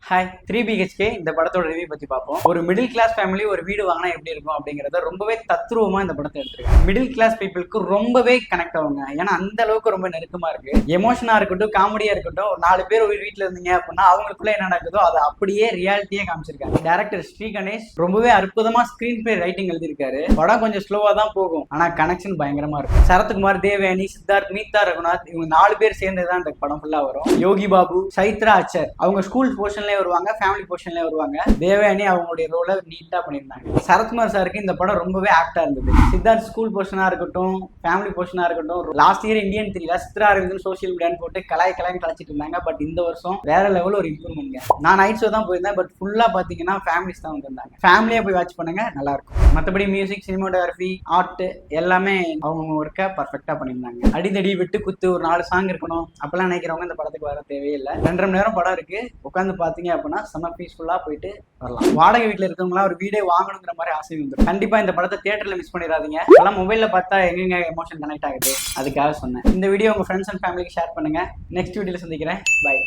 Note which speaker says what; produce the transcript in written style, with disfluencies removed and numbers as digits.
Speaker 1: Hi 3BHK இந்த படத்தோட review பத்தி பார்ப்போம். ஒரு மிடில் கிளாஸ் ஃபேமிலி ஒரு வீடு வாங்கினா எப்படி இருக்கும் அப்படிங்கறத ரொம்பவே தத்ரூபமா இந்த படத்தை எடுத்திருக்காங்க. மிடில் கிளாஸ் பீப்புளுக்கு ரொம்பவே கனெக்ட் ஆகுங்க. ஏன்னா அந்த அளவுக்கு ரொம்ப நெருக்கமா இருக்கு. எமோஷனா இருக்கட்டும், காமெடியா இருக்கட்டும், ஒரு 4 பேர் ஒரு வீட்டுல இருந்தீங்க அப்படின்னா அவங்களுக்குள்ள என்ன நடக்குதோ அதை அப்படியே ரியாலிட்டியே காமிச்சிருக்காங்க. டைரக்டர் ஸ்ரீ கணேஷ் ரொம்பவே அற்புதமா ஸ்கிரீன் பிளே ரைட்டிங் எழுதியிருக்காரு. படம் கொஞ்சம் ஸ்லோவா தான் போகும், ஆனா கனெக்ஷன் பயங்கரமா இருக்கும். சரத்குமார், தேவயானி, சித்தார்த், மீதா ரகுநாத் இவங்க 4 பேர் சேர்ந்துதான் இந்த படம் ஃபுல்லா வரும். யோகி பாபு, சைத்ரா அச்சர் அவங்க ஸ்கூல் போர்ஷன்ல வருவாங்க, ஃபேமிலி போர்ஷன்ல வருவாங்க. தேவயானி அவங்களுடைய ரோலை நீட்டா பண்ணியிருந்தாங்க. சரத்குமார் சாருக்கு இந்த படம் ரொம்பவே ஆக்டா இருந்தது. சித்தார்த் ஸ்கூல் போர்ஷனா இருக்கட்டும், ஃபேமிலி போர்ஷனா இருக்கட்டும், லாஸ்ட் இயர் இந்தியன் 3ல சித்ரா அரவிந்தன் சோசியல் மீடியான்னு போட்டு கலாய்ன்னு கலாச்சிட்டு இருந்தாங்க. பட் இந்த வருஷம் வேற லெவல் ஒரு இம்ப்ரூவ்மெண்ட். நான் நைட் ஷோ தான் போயிருந்தேன், பட் ஃபுல்லா பாத்தீங்கன்னா ஃபேமிலிஸ் தான் வந்திருந்தாங்க. ஃபேமிலியா போய் வாட்ச் பண்ணுங்க, நல்லா இருக்கும். மற்றபடி மியூசிக், சினிமாட்டோகிராஃபி, ஆர்ட் எல்லாமே அவங்க ஒர்க்கை பர்ஃபெக்டா பண்ணியிருந்தாங்க. அடிதடி, விட்டு குத்து, ஒரு 4 சாங் இருக்கணும் அப்பெல்லாம் நினைக்கிறவங்க இந்த படத்துக்கு வர தேவையில்லை. 2.5 மணி நேரம் படம் இருக்கு. உட்காந்து பாத்தீங்க அப்படின்னா செம பீஸ்ஃபுல்லா போயிட்டு வரலாம். வாடகை வீட்டுல இருக்கவங்களாம் ஒரு வீடே வாங்கணுங்கிற மாதிரி ஆசை வந்துடும். கண்டிப்பா இந்த படத்தை தியேட்டர்ல மிஸ் பண்ணிடாதீங்க. அதெல்லாம் மொபைல்ல பார்த்தா எங்க எமோஷன் கனெக்ட் ஆகுது, அதுக்காக சொன்னேன். இந்த வீடியோ உங்க ஃப்ரெண்ட்ஸ் அண்ட் ஃபேமிலிக்கு ஷேர் பண்ணுங்க. நெக்ஸ்ட் வீடியோல சந்திக்கிறேன். பை.